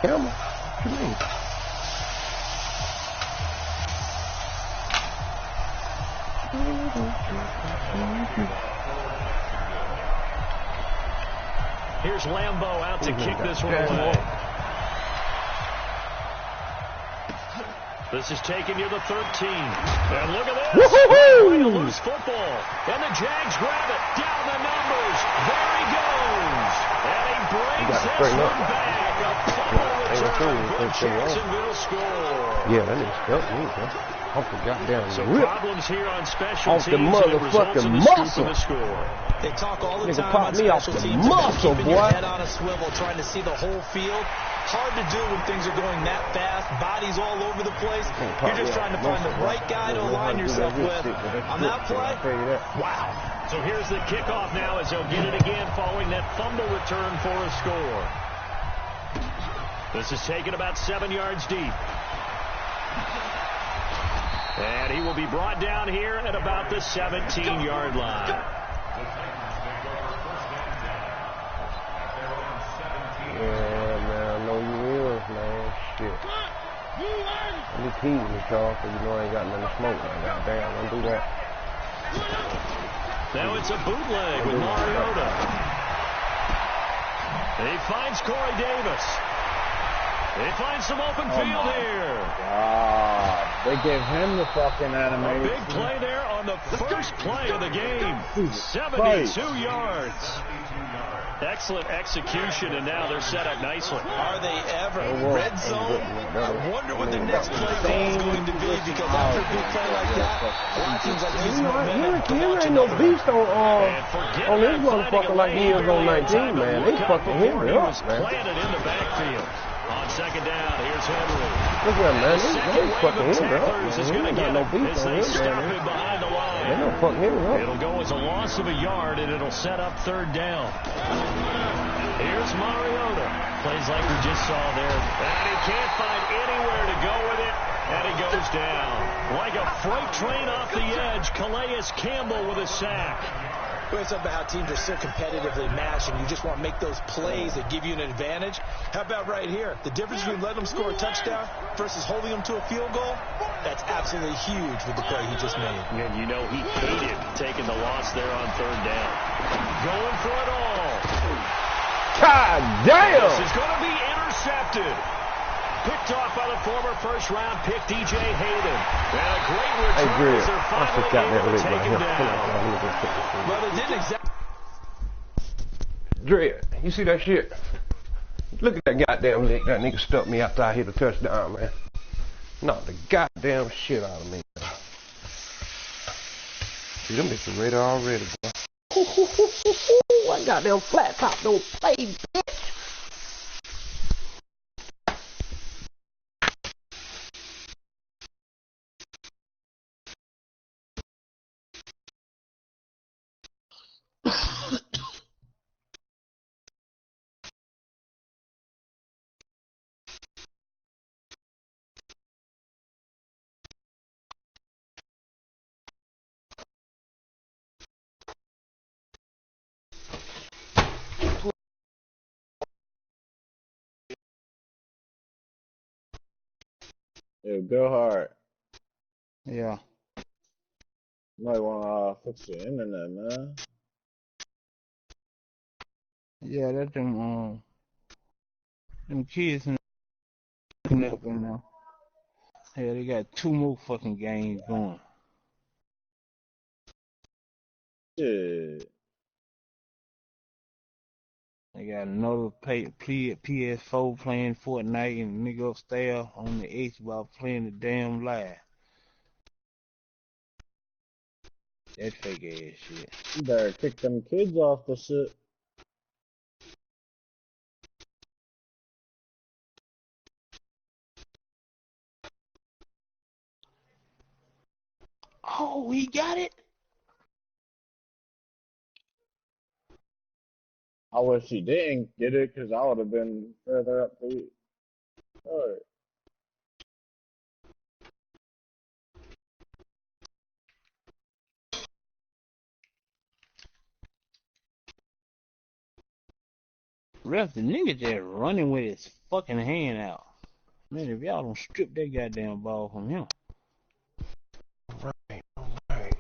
Camera? What you mean? Here's Lambeau out to kick this one away. This is taken near the 13. And look at this. Going to lose football. And the Jags grab it. Down the numbers. There he goes. And he brings this one back. A fumble return for Jacksonville score. Yeah, that nigga helped me, man. Off the goddamn So rip. problems here on special Off the teams. motherfucking muscle. The score. They talk all the Nigga time pop on me off special the teams muscle, about keeping boy. your head on a swivel, trying to see the whole field. Hard to do when things are going that fast, bodies all over the place. You're just trying to find the right guy to align yourself with. On that play, wow. So here's the kickoff now as they'll get it again following that fumble return for a score. This is taken about 7 yards deep. And he will be brought down here at about the 17-yard line. Yeah, man, I know you is, man. Shit. Let me tease me, Charles, so you know I ain't got nothing to smoke. Goddamn, don't do that. Now it's a bootleg with Mariota. He finds Corey Davis. He finds some open field here. God, they gave him the fucking animation. A big play there on the first play of the game. 72 yards. Excellent execution, and now they're set up nicely. Are they ever? Red zone? I wonder what the next play call is going to be, because after a big play like that, a lot of teams like to use momentum to launch ain't no another. beast on this motherfucker like he is on 19, man. They fucking him He up, was man. planted in the backfield. On second down, here's Henry. Look at him, man. They fucking him up, man. Is He going to ain't get got no it beast as on they him, stop man. him behind the line. They don't fuck him up. It'll go as a loss of a yard, and it'll set up third down. Here's Mariota. Plays like we just saw there. And he can't find anywhere to go with it, and he goes down. Like a freight train off the edge, Calais Campbell with a sack. It's something about how teams are so competitively matched, and you just want to make those plays that give you an advantage. How about right here? The difference between letting them score a touchdown versus holding them to a field goal, that's absolutely huge with the play he just made. And you know he hated taking the loss there on third down. Going for it all. God damn! This is going to be intercepted. Picked off by the former first-round pick, D.J. Hayden. And a great return as they're finally able to take him down. Well, it didn't exactly. Dre, you see that shit? Look at that goddamn lick. That nigga stuck me after I hit a touchdown, man. Knocked the goddamn shit out of me, man. See, them bitches ready already, boy. I goddamn flat top don't play, bitch. Yeah, go hard. Yeah. You might want to fix your internet, man. Yeah, that's them kids in up in there. Hell, they got 2 more fucking games going. Shit. They got another PS4 playing Fortnite, and nigga upstairs on the Xbox playing the damn live. That fake ass shit. You better kick them kids off the shit. Oh, he got it? I wish he didn't get it, because I would have been further up the. Alright. Ref, the nigga just running with his fucking hand out. Man, if y'all don't strip that goddamn ball from him. Right, right.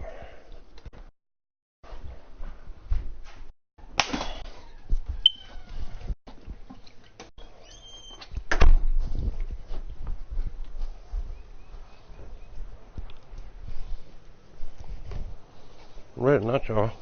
Red, not y'all.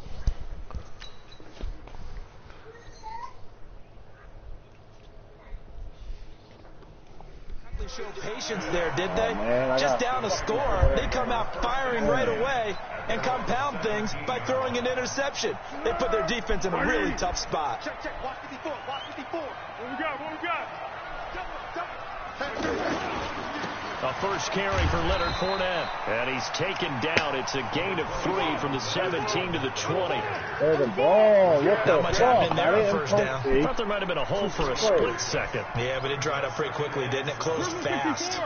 Show patience there, did they? Man, just down a score, they come out firing right away and compound things by throwing an interception. They put their defense in a really tough spot. Check. Watch 54. What we got? A first carry for Leonard Fournette. And he's taken down. It's a gain of 3 from the 17 to the 20. There's the ball. What the Not much happened there on first down. I thought there might have been a hole for a split second. Yeah, but it dried up pretty quickly, didn't it? Closed fast.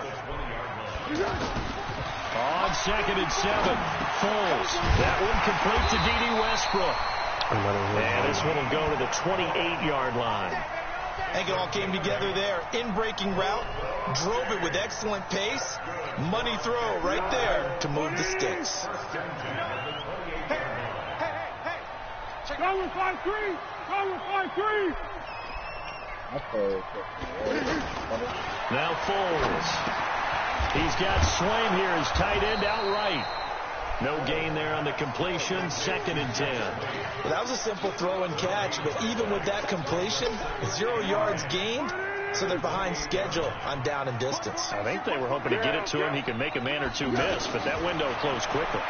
On 2nd and 7, Foles. That one complete to D.D. Westbrook. And this one will go to the 28-yard line. I think it all came together there. In-breaking route, drove it with excellent pace. Money throw right there to move the sticks. Go with 5-3. Now Foles. He's got Swain here as tight end outright. No gain there on the completion. 2nd and 10. Well, that was a simple throw and catch, but even with that completion, 0 yards gained, so they're behind schedule on down and distance. I think they were hoping to get it to him. He could make a man or two miss, but that window closed quickly.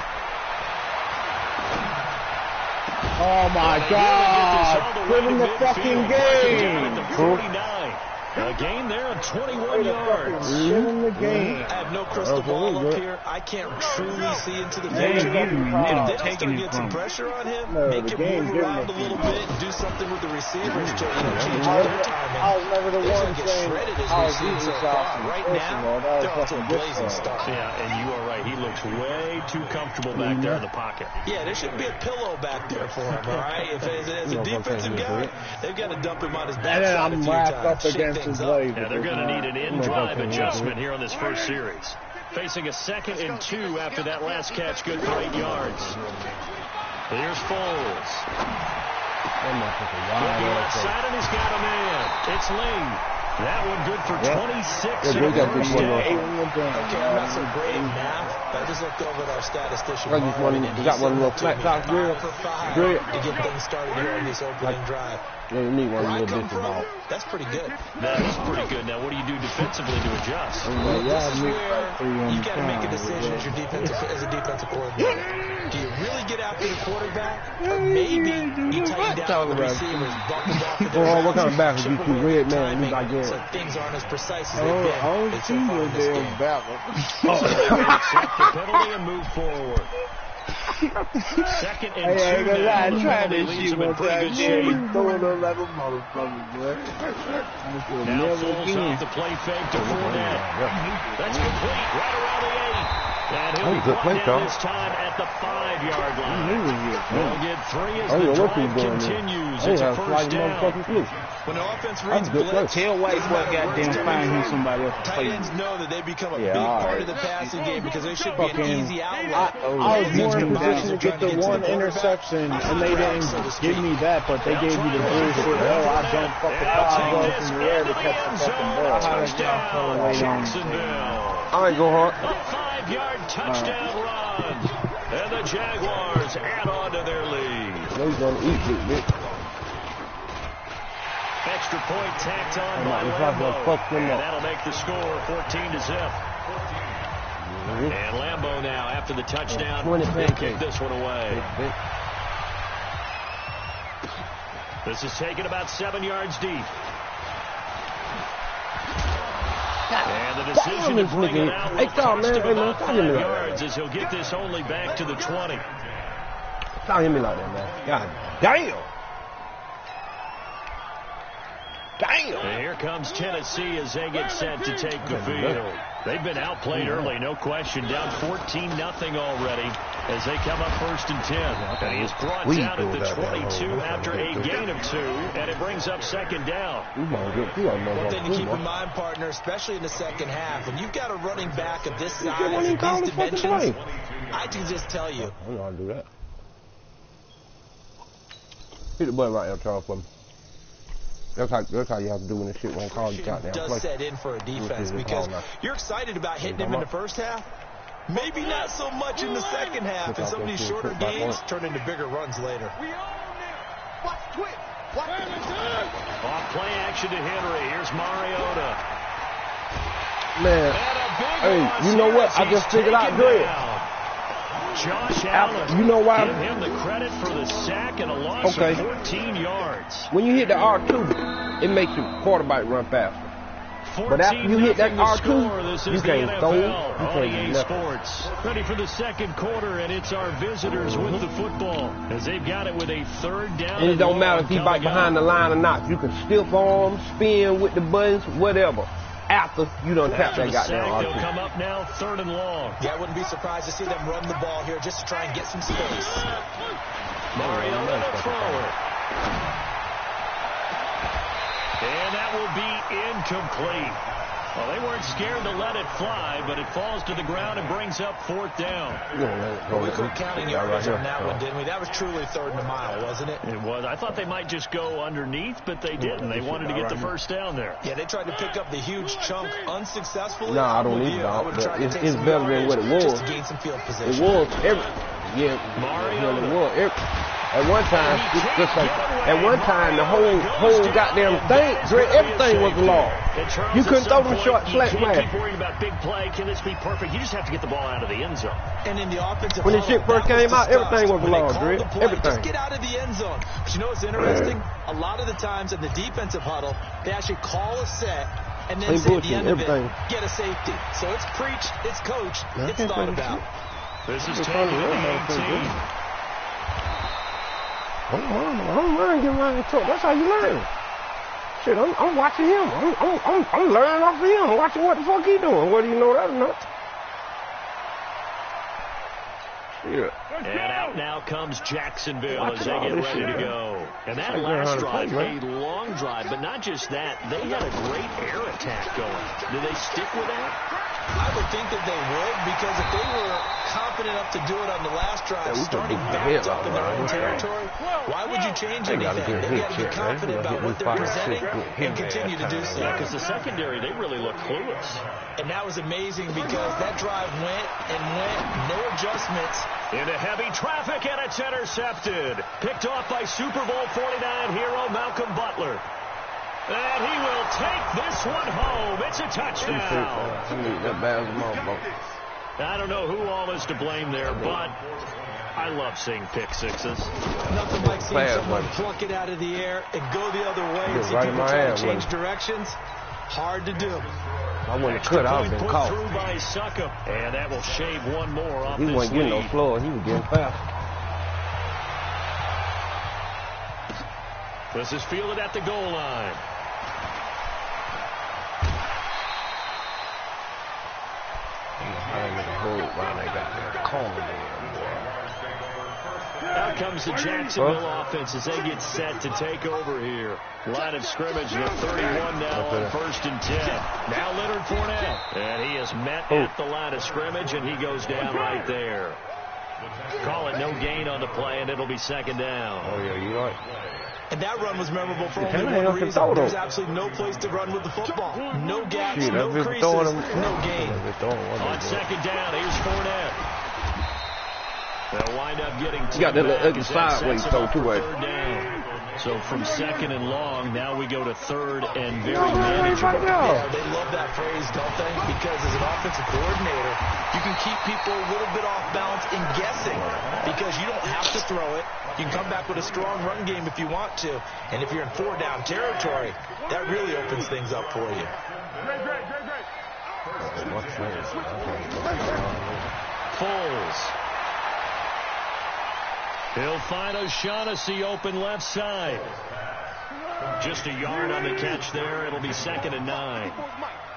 Oh my God! Give him the fucking game! 49. A gain there of 21 yards. Give him the game. I have no crystal ball up here. I can't truly see into the future. If they don't start get some pressure on him, make him move around a little bit and do something with the receivers to change their timing. I was never the one get saying shredded as we've seen so far. Right now, they're off to a blazing start. Yeah, and you are right. He looks way too comfortable back there in the pocket. Yeah, there should be a pillow back there for him, all right? If as a defensive guy, they've got to dump him on his backside a few times. Yeah, they're going to need an in-drive adjustment here on this first series. Facing a 2nd and 2 after that last catch, good for 8 yards. Here's Foles. Looking left side, and he's got a man. It's Lee. That one good for 26. Okay, I'm not so great at math, but I just looked over at our statistician. You got one little flat top grill. To get things started here on this opening drive. Yeah, you need one little bit of ball. That's pretty good. That is pretty good. Now, what do you do defensively to adjust? This is where you've got to make a decision as a defensive coordinator. Do you really get after the quarterback, or maybe you tighten down the receivers, buckle off of their what kind of back would you two red man? You like so things aren't as precise as they've I been. don't see no damn battle. Accept the penalty and move forward. 2nd and 2. I ain't gonna lie, I tried Leaves this shit him in one pretty time. good shape. Throwing up like a motherfucker, boy. Now Foles off the play fake to Fournette. That's complete right around the 8. And he'll be brought down this time at the 5-yard line. They'll get 3 as the drive continues. It's a first down. When the offense reads blitz, Tell White boy goddamn find him somebody else to tight play ends with. know that they become a big part of the passing game because they should be an easy outlet. I was more in position to get the one interception, and they didn't give me that, but they gave me the bullshit. Oh, I jumped fucking 5 balls in the air to catch the fucking ball. Touchdown, Jacksonville. All right, go hard. A 5-yard touchdown run. And the Jaguars add on to their lead. They're going to eat this bitch. Extra point tacked on by Lambeau. And that'll make the score 14-0. And Lambeau now, after the touchdown, they kick this one away. This is taken about 7 yards deep. And the decision to bring it out will cost him about 5 yards as he'll get this only back to the 20. Stop hitting me like that, man. God damn. And here comes Tennessee as they get set to take the field. They've been outplayed early, no question. Down 14-0 already as they come up 1st and 10. And he is brought down at the 22 after a gain of 2, and it brings up 2nd down. One thing to keep in mind, partner, especially in the second half, when you've got a running back of this size and these dimensions, I can just tell you. I don't know how to do that. Hit the button right there, Charles, for me. That's how you have to do when this shit won't call you out there. Does set in for a defense because you're excited about hitting him in the first half. Maybe not so much in the second half, and some of these shorter games turn into bigger runs later. Off play action to Henry. Here's Mariota. Man, hey, you know what? I just figured out Greg. Josh Allen, you know why? Give him the credit for the sack and a loss of 14 yards. When you hit the R2, it makes your quarterback run faster. But after you hit that R2, you can't throw. You can't do Sports. Ready for the second quarter, and it's our visitors with the football as they've got it with a 3rd down. And it don't matter if he's back behind the line or not. You can stiff arm, spin with the buttons, whatever. After you don't tap that goddamn R2. They'll come up now 3rd and long. Yeah, I wouldn't be surprised to see them run the ball here just to try and get some space. Mariota to throw it. And that will be incomplete. Well, they weren't scared to let it fly, but it falls to the ground and brings up 4th down. We quit counting yards on that one, didn't we? That was truly 3rd and a mile, wasn't it? It was. I thought they might just go underneath, but they didn't. They wanted to get the 1st down there. Yeah, they tried to pick up the huge chunk unsuccessfully. No, I don't need it. It's better than what it was. Just to gain some field position. It was Mariota. At one time, just like at one time, the whole goddamn thing, everything was the law. You couldn't throw them short flat smash. Keep worrying about big play. Can this be perfect? You just have to get the ball out of the end zone. And in the offensive when the shit first came out, everything was the law, Dre. Everything. Just get out of the end zone. But you know what's interesting? A lot of the times in the defensive huddle, they actually call a set and then say at the end of it, get a safety. So it's preach, it's coach, it's thought about. This is taken at 18. I don't learn getting around the truck. That's how you learn. Shit, I'm watching him. I'm learning off of him. I'm watching what the fuck he doing. Whether you know that or not. Shit. And out now comes Jacksonville as they get ready to go. And that last drive, a long drive, but not just that. They had a great air attack going. Do they stick with that? I would think that they would, because if they were confident enough to do it on the last drive, starting backed up in their own territory, why would you change anything? They've got to be confident about what they're presenting and continue to do so. Because the secondary, they really look clueless. And that was amazing because that drive went and went, no adjustments. Into heavy traffic, and it's intercepted. Picked off by Super Bowl 49 hero Malcolm Butler. And he will take this one home. It's a touchdown. I don't know who all is to blame there, but I love seeing pick sixes. Nothing like seeing someone pluck it out of the air and go the other way and see people try to change directions. Hard to do. I wouldn't have cut. I would have been caught. Through by Suckup, and that will shave one more off this lead. He wasn't getting no slower. He was getting fast. This is fielded at the goal line. Out comes the Jacksonville offense as they get set to take over here. Line of scrimmage, the 31 now on 1st and 10. Now Leonard Fournette. And he is met at the line of scrimmage, and he goes down right there. Call it no gain on the play, and it'll be 2nd down. Oh, yeah, you're right. And that run was memorable for only one reason. There's absolutely no place to run with the football. No gaps, no creases, no gain. On 2nd down, here's Fournette. They'll wind up getting you got that little ugly sideways throw too much. So from 2nd and long, now we go to 3rd and very manageable. Yeah, they love that phrase, don't they? Because as an offensive coordinator, you can keep people a little bit off balance in guessing because you don't have to throw it. You can come back with a strong run game if you want to. And if you're in 4-down territory, that really opens things up for you. Foles. He'll find O'Shaughnessy open left side. Just a yard on the catch there. It'll be 2nd and 9.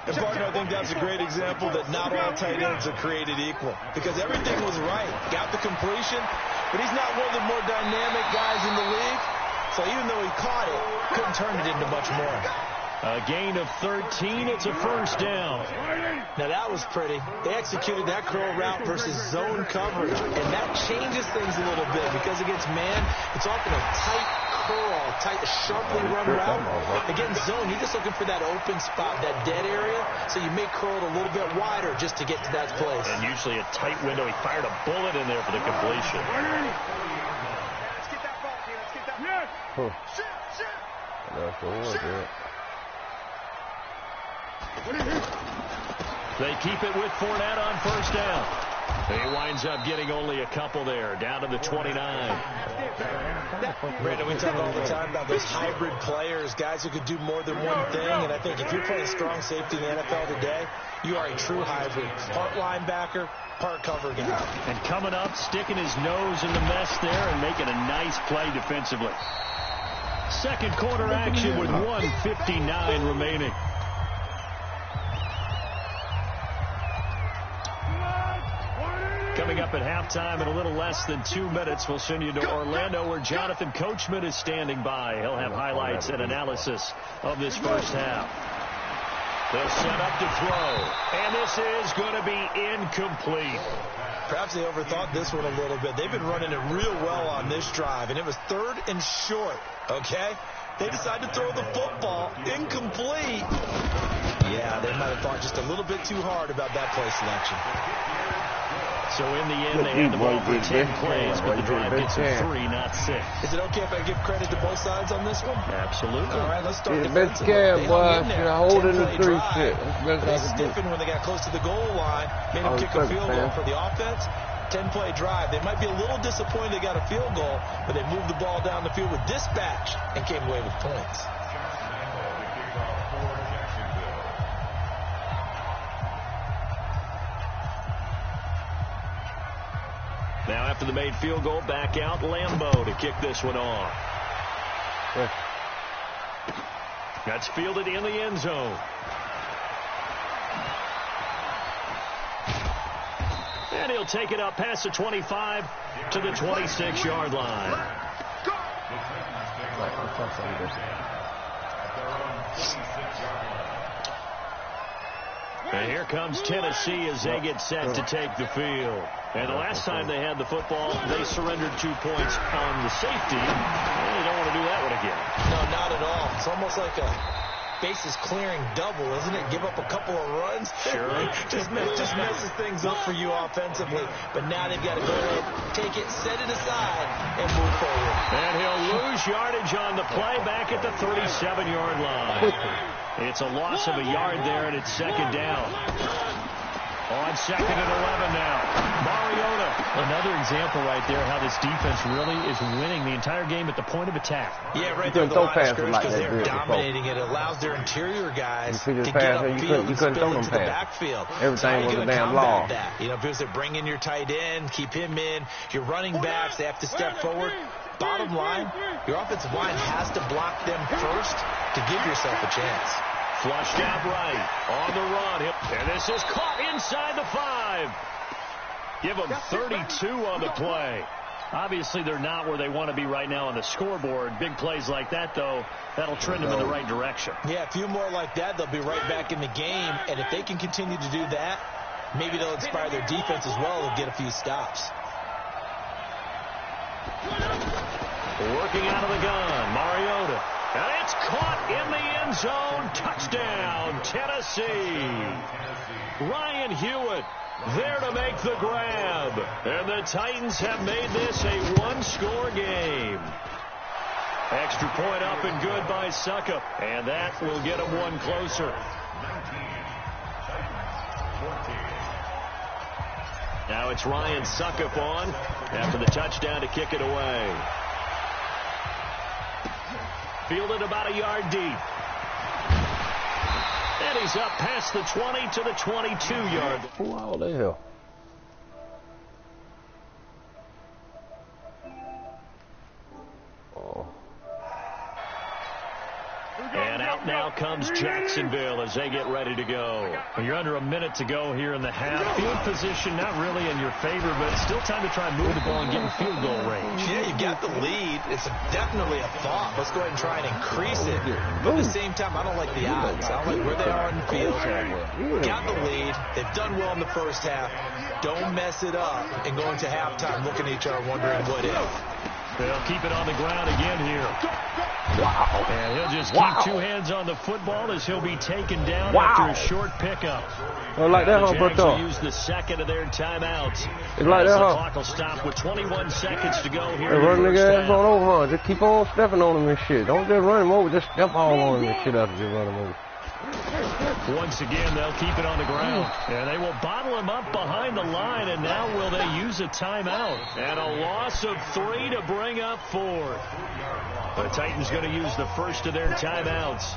And partner, I think that's a great example that not all tight ends are created equal. Because everything was right. Got the completion, but he's not one of the more dynamic guys in the league. So even though he caught it, couldn't turn it into much more. A gain of 13. It's a first down. Now that was pretty. They executed that curl route versus zone coverage, and that changes things a little bit because against man, it's often a tight curl, tight, sharply run route. Against zone, you're just looking for that open spot, that dead area, so you may curl it a little bit wider just to get to that place. And usually a tight window. He fired a bullet in there for the completion. Let's get that ball, Let's get that ball. That's the one, dude. They keep it with Fournette on first down. He winds up getting only a couple there, down to the 29. Brandon, we talk all the time about those hybrid players, guys who could do more than one thing, and I think if you're playing strong safety in the NFL today, you are a true hybrid. Part linebacker, part cover guy. And coming up, sticking his nose in the mess there and making a nice play defensively. Second quarter action with 1:59 remaining. Coming up at halftime in a little less than 2 minutes, we'll send you to Orlando where Jonathan Coachman is standing by. He'll have highlights and analysis of this first half. They'll set up to throw, and this is going to be incomplete. Perhaps they overthought this one a little bit. They've been running it real well on this drive, and it was 3rd and short, okay? They decided to throw the football incomplete. Yeah, they might have thought just a little bit too hard about that play selection. So in the end, they had the ball for 10 plays, but the drive gets them 3, not 6. Is it okay if I give credit to both sides on this one? Absolutely. All right, let's start the best cab, boy. Should have hold in the 3 shit. They stiffened when they got close to the goal line, made them kick a field goal for the offense. 10-play drive. They might be a little disappointed they got a field goal, but they moved the ball down the field with dispatch and came away with points. Now after the made field goal, back out Lambeau to kick this one off. That's fielded in the end zone. And he'll take it up past the 25 to the 26-yard line. And here comes Tennessee as they get set to take the field. And the last time they had the football, they surrendered 2 points on the safety. And they don't want to do that one again. No, not at all. It's almost like a bases clearing double, isn't it? Give up a couple of runs. Sure. just messes things up for you offensively. But now they've got to go ahead, take it, set it aside, and move forward. And he'll lose yardage on the play back at the 37-yard line. It's a loss of a yard there, and it's second down. On second and 11 now. Mariota. Another example right there how this defense really is winning the entire game at the point of attack. Yeah, right there. The line of scrimmage because they're dominating it. It allows their interior guys to get upfield and spill into the backfield. Everything was a damn law. You know, because they bring in your tight end, keep him in. Your running backs, they have to step forward. Bottom line, your offensive line has to block them first to give yourself a chance. Flushed out right, on the run, and this is caught inside the 5. Give them 32 on the play. Obviously, they're not where they want to be right now on the scoreboard. Big plays like that, though, that'll trend them in the right direction. Yeah, a few more like that, they'll be right back in the game, and if they can continue to do that, maybe they'll inspire their defense as well and get a few stops. Working out of the gun, Mariota. And it's caught in the end zone. Touchdown, Tennessee. Ryan Hewitt there to make the grab. And the Titans have made this a one-score game. Extra point up and good by Suckup. And that will get them one closer. Now it's Ryan Suckup on after the touchdown to kick it away. Fielded about a yard deep. And he's up past the 20 to the 22-yard. Wow, the hell. And out now comes Jacksonville as they get ready to go. Well, you're under a minute to go here in the half. Field position not really in your favor, but it's still time to try and move the ball and get in field goal range. Yeah, you got the lead. It's definitely a thought. Let's go ahead and try and increase it. But at the same time, I don't like the odds. I don't like where they are in the field. Got the lead. They've done well in the first half. Don't mess it up and go into halftime looking at each other wondering what if. They'll keep it on the ground again here. Wow. And he'll just keep two hands on the football as he'll be taken down after a short pickup. I like that, the huh, Jags Berto? will use the second of their timeouts. It's like that, the huh? clock will stop with 21 seconds to go here. Hey, run the ass on over, huh? Just keep on stepping on him and shit. Don't just run him over. Just step all on him and shit after you run him over. Once again, they'll keep it on the ground. And they will bottle him up behind the line, and now will they use a timeout? And a loss of 3 to bring up 4. The Titans going to use the first of their timeouts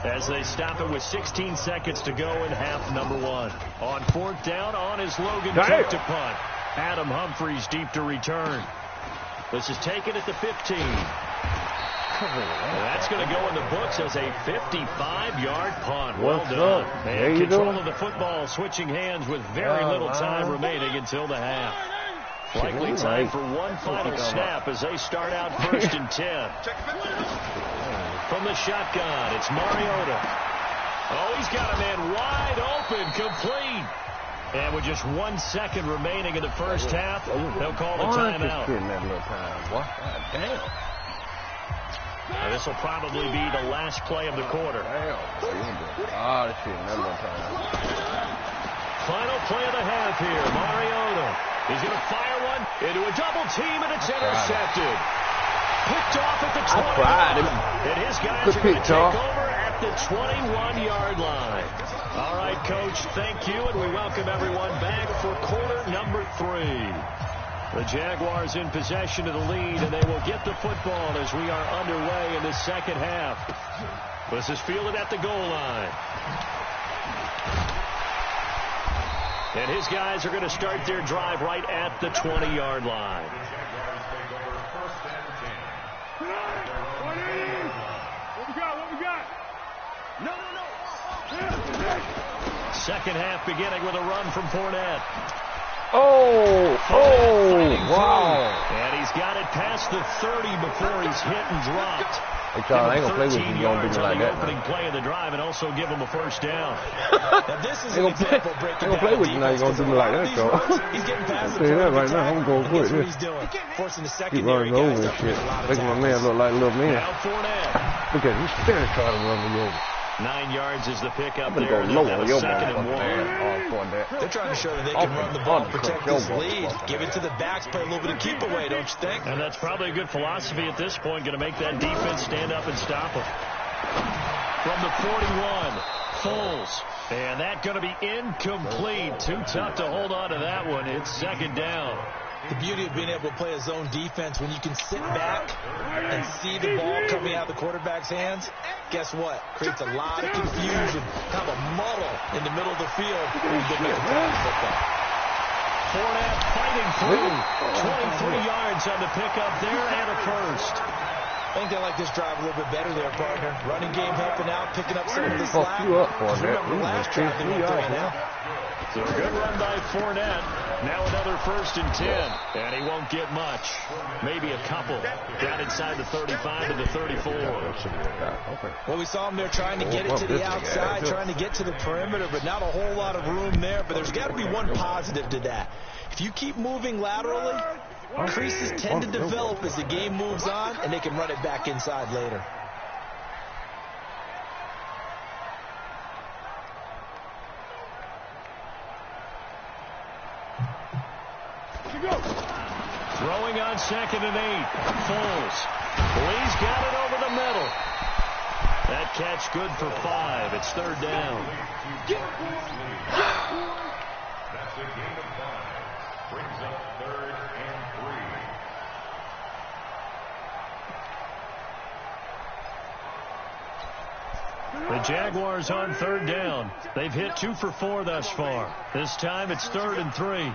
as they stop it with 16 seconds to go in half number 1. On 4th down, on is Logan Cook to punt. Adam Humphries deep to return. This is taken at the 15. That's going to go in the books as a 55-yard punt. Well done. And control of the football switching hands with very little time remaining until the half. Likely time for one final snap as they start out 1st and 10. From the shotgun, it's Mariota. Oh, he's got a man wide open, complete. And with just 1 second remaining in the first half, they'll call the timeout. God damn. Now, this will probably be the last play of the quarter. This shit, never time. Final play of the half here. Mariota. He's going to fire one into a double team, and it's intercepted. Picked off at the 20. And his guys are going to take over at the 21-yard line. All right, Coach, thank you, and we welcome everyone back for quarter number 3. The Jaguars in possession of the lead, and they will get the football as we are underway in the second half. This is fielded at the goal line. And his guys are going to start their drive right at the 20-yard line. What we got? No. Second half beginning with a run from Fournette. Wow. And he's got it past the 30 before he's hit and dropped. Hey, Charles, I ain't gonna play with you. You gonna do me like that. Opening play of the drive and also give him a first down. Now this is an example of breaking down. I ain't gonna play with you now. You gonna do me like that, Charles. He's getting past I'll tell you that right now. I'm gonna go what quick. he's doing. Forcing the Keep secondary running over guys and up to shit. make a lot of Making my man tackles. look like a little man. Now Fournette. Look at him. He's still trying to run me over. 9 yards is the pickup I'm there. gonna go low on your second and 1. They're trying to show that they can run the ball, protect this lead, give it to the backs, play a little bit of keep away, don't you think? And that's probably a good philosophy at this point, going to make that defense stand up and stop them. From the 41, Foles. And that going to be incomplete. Too tough to hold on to that one. It's second down. The beauty of being able to play a zone defense when you can sit back and see the ball coming out of the quarterback's hands, guess what? Creates a lot of confusion, kind of a muddle in the middle of the field when you get back to football. Fournette fighting through. 23 yards on the pickup there and a first. I think they like this drive a little bit better there, partner. Running game helping out, picking up some of the slack. You up for that. Remember last drive they went 3 and out. So a good run by Fournette. Now another 1st and 10. And he won't get much. Maybe a couple. Down inside the 35 to the 34. Well, we saw him there trying to get it to the outside, trying to get to the perimeter, but not a whole lot of room there. But there's got to be one positive to that. If you keep moving laterally, creases tend to develop as the game moves on, and they can run it back inside later. Throwing on 2nd and 8. Foles. Lee's got it over the middle. That catch good for 5. It's 3rd down. That's a gain of 5. Brings up 3rd and 3. The Jaguars on 3rd down. They've hit 2 for 4 thus far. This time it's 3rd and 3.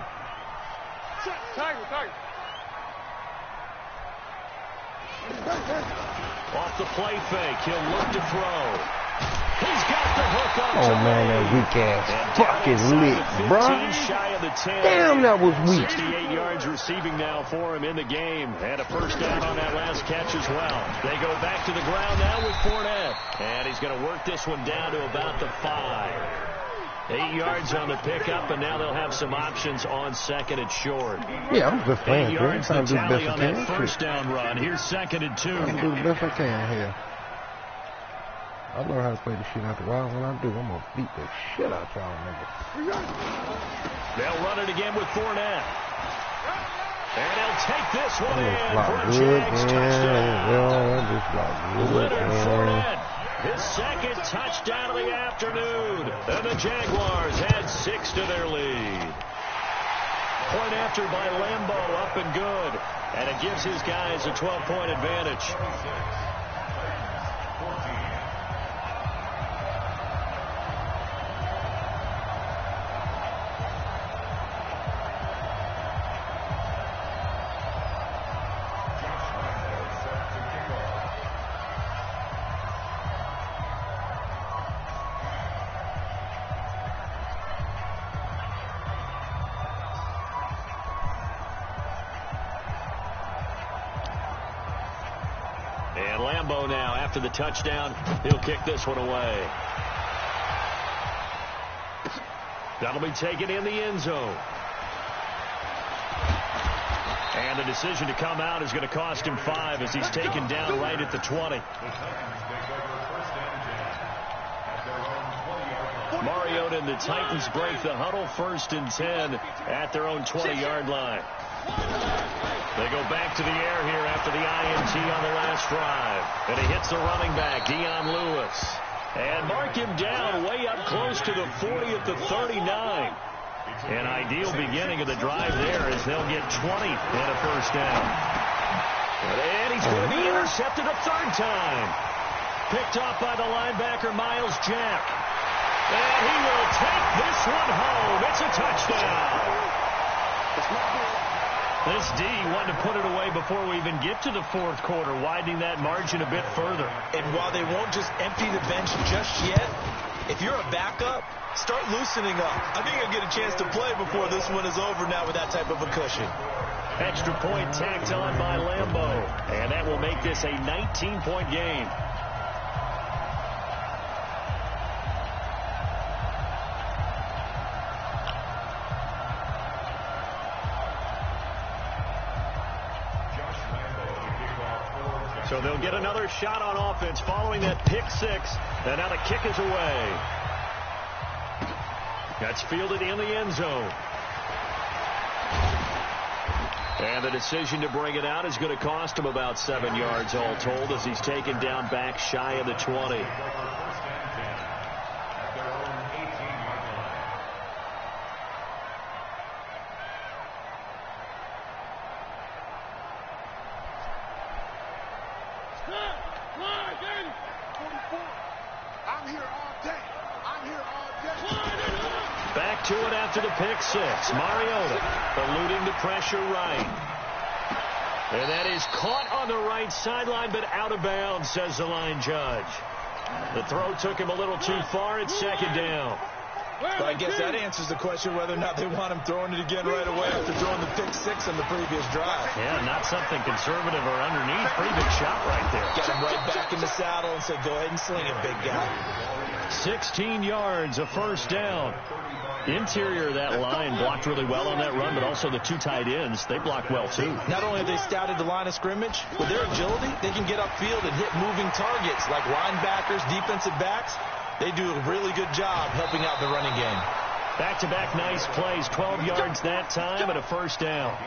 Tiger. Off the play fake, he'll look to throw. He's got the hook up. Oh, man, that weak ass fucking lit, bro. Shy of the 10. Damn, that was weak. 68 yards receiving now for him in the game. And a first down on that last catch as well. They go back to the ground now with Fournette. And he's going to work this one down to about the 5. 8 yards on the pickup, and now they'll have some options on second and short. Yeah, I'm just playing. 8 yards I'm the trying to do the tally best on I that can. first down run. Here's second and 2. I'm do the best I can here. I learned how to play the shit out the wild. When I do, I'm gonna beat the shit out y'all niggas. They'll run it again with Fournette. And they'll take this one in for a Good, Jags touchdown. yeah, that just blocked good, Leonard man. Fournette, his second touchdown of the afternoon. And the Jaguars add 6 to their lead. Point after by Lambo, up and good. And it gives his guys a 12-point advantage. And Lambo now, after the touchdown, he'll kick this one away. That'll be taken in the end zone. And the decision to come out is going to cost him 5 as he's taken down right at the 20. Mariota and the Titans break the huddle, 1st and 10 at their own 20-yard line. They go back to the air here after the INT on the last drive. And he hits the running back, Dion Lewis. And mark him down way up close to the 40 at the 39. An ideal beginning of the drive there as they'll get 20 and a first down. And he's going to be intercepted a 3rd time. Picked off by the linebacker, Miles Jack. And he will take this one home. It's a touchdown. This D wanted to put it away before we even get to the 4th quarter, widening that margin a bit further. And while they won't just empty the bench just yet, if you're a backup, start loosening up. I think you'll get a chance to play before this one is over now with that type of a cushion. Extra point tacked on by Lambo, and that will make this a 19-point game. So they'll get another shot on offense following that pick 6. And now the kick is away. That's fielded in the end zone. And the decision to bring it out is going to cost him about 7 yards all told as he's taken down back shy of the 20. Back to it after the pick 6. Mariota eluding the pressure right. And that is caught on the right sideline, but out of bounds, says the line judge. The throw took him a little too far. It's 2nd down. But I guess that answers the question whether or not they want him throwing it again right away after throwing the pick 6 on the previous drive. Yeah, not something conservative or underneath. Pretty big shot right there. Got him right back in the saddle and said, go ahead and sling it, big guy. 16 yards, a first down. Interior of that line blocked really well on that run, but also the 2 tight ends, they blocked well too. Not only have they scouted the line of scrimmage, with their agility, they can get upfield and hit moving targets like linebackers, defensive backs. They do a really good job helping out the running game. Back-to-back nice plays, 12 yards that time and a first down.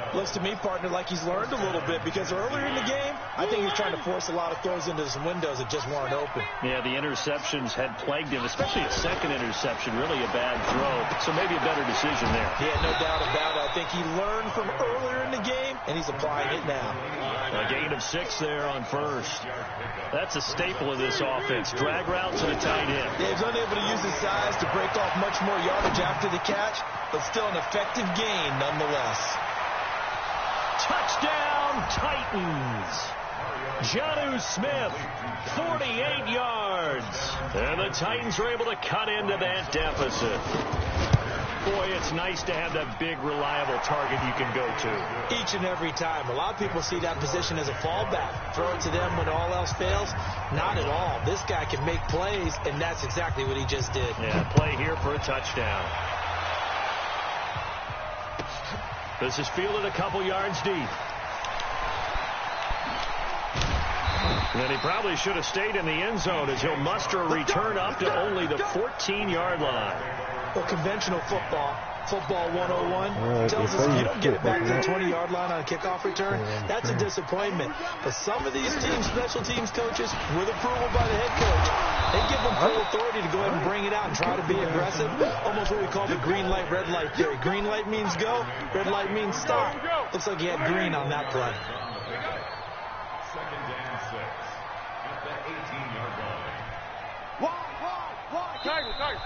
Looks to me, partner, like he's learned a little bit because earlier in the game, I think he was trying to force a lot of throws into some windows that just weren't open. Yeah, the interceptions had plagued him, especially a second interception, really a bad throw. So maybe a better decision there. Yeah, no doubt about it. I think he learned from earlier in the game, and he's applying it now. A gain of 6 there on first. That's a staple of this offense. Drag route to the tight end. Yeah, he's unable to use his size to break off much more yardage after the catch, but still an effective gain nonetheless. Touchdown, Titans. Jonnu Smith, 48 yards. And the Titans were able to cut into that deficit. Boy, it's nice to have that big, reliable target you can go to. Each and every time. A lot of people see that position as a fallback. Throw it to them when all else fails. Not at all. This guy can make plays, and that's exactly what he just did. Yeah, play here for a touchdown. This is fielded a couple yards deep. And he probably should have stayed in the end zone as he'll muster a return up to only the 14-yard line. Well, conventional football 101, tells us if you don't get it back to the 20-yard line on a kickoff return, that's a disappointment. But some of these teams, special teams coaches, with approval by the head coach, they give them full authority to go ahead and bring it out and try to be aggressive. Almost what we call the green light, red light theory. Green light means go, red light means stop. Looks like he had green on that play. Second and 6 at the 18-yard line.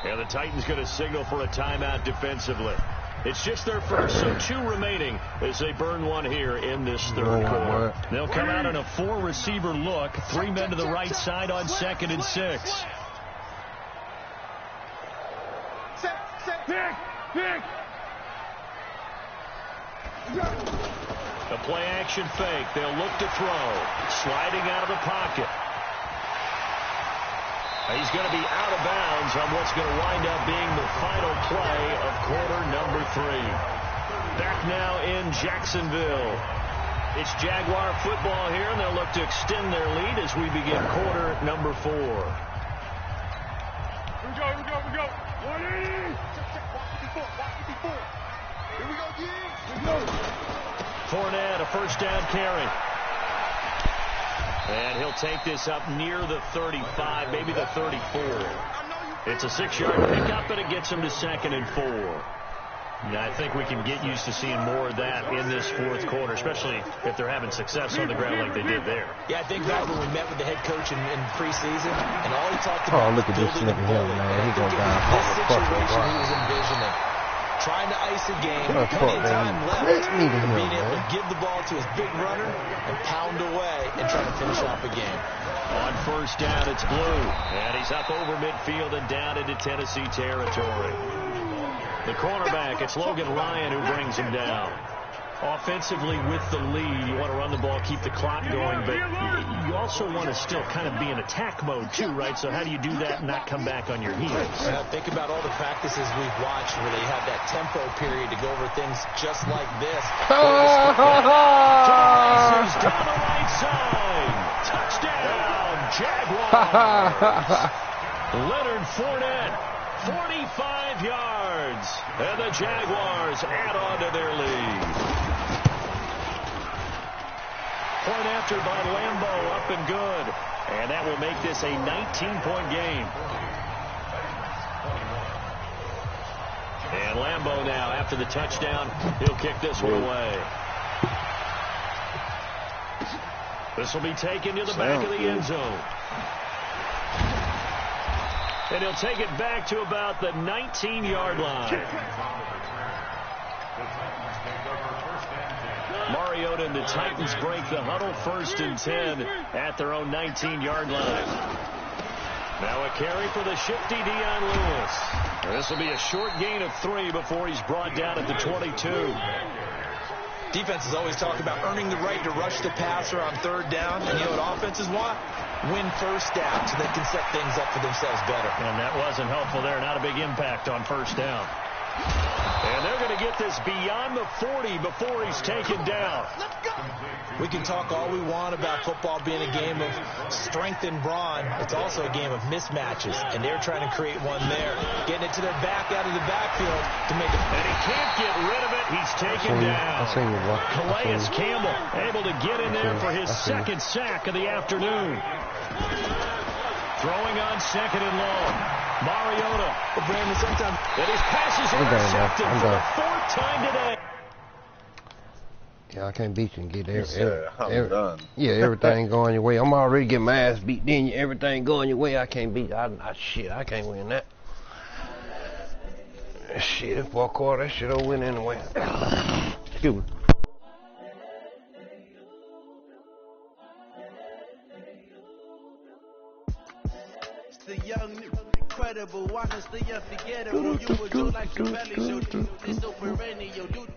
And the Titans going to signal for a timeout defensively. It's just their first, so 2 remaining as they burn one here in this third quarter. They'll come out in a 4-receiver look, 3 men to the right side on 2nd and 6. The play action fake. They'll look to throw. Sliding out of the pocket. He's going to be out of bounds on what's going to wind up being the final play of quarter number 3. Back now in Jacksonville. It's Jaguar football here, and they'll look to extend their lead as we begin quarter number 4. Here we go. 180. Here we go, G. Fournette, a first down carry. And he'll take this up near the 35, maybe the 34. It's a 6-yard pickup, and it gets him to 2nd and 4. And I think we can get used to seeing more of that in this fourth quarter, especially if they're having success on the ground like they did there. Yeah, I think back when we met with the head coach in preseason, and all he talked about look at this nigga here, man. He's going down. This situation he was envisioning. Trying to ice a game, plenty of time left, being able to give the ball to his big runner and pound away and try to finish off a game. On first down, it's Blue, and he's up over midfield and down into Tennessee territory. The cornerback, it's Logan Ryan who brings him down. Offensively with the lead, you want to run the ball, keep the clock going, but you also want to still kind of be in attack mode too, right? So how do you do that and not come back on your heels? Think about all the practices we've watched where they have that tempo period to go over things just like this. Down the right side. Touchdown, Jaguars. Leonard Fournette, 45 yards. And the Jaguars add on to their lead. Point after by Lambeau, up and good. And that will make this a 19-point game. And Lambeau now, after the touchdown, he'll kick this one away. This will be taken to the back of the end zone. And he'll take it back to about the 19-yard line. Mariota and the Titans break the huddle, 1st and 10 at their own 19-yard line. Now a carry for the shifty Dion Lewis. This will be a short gain of 3 before he's brought down at the 22. Defenses always talk about earning the right to rush the passer on 3rd down. And you know what offenses want? Win first down so they can set things up for themselves better. And that wasn't helpful there. Not a big impact on 1st down. And they're going to get this beyond the 40 before he's taken down. We can talk all we want about football being a game of strength and brawn. It's also a game of mismatches, and they're trying to create one there. Getting it to their back out of the backfield to make it. And he can't get rid of it. He's taken down. Calais Campbell able to get in there for his 2nd sack of the afternoon. Throwing on 2nd and long. Mariota. But Brandon, sometimes that his passes are intercepted for the 4th time today. Yeah, I can't beat you and get everything going your way. I'm already getting my ass beat. Then everything going your way, I can't beat. Shit, I can't win that. Shit, 4th quarter, that shit will win anyway. Excuse me. The young, incredible, honestly unforgettable. You were Joe like your belly, so this over any, yo, dude.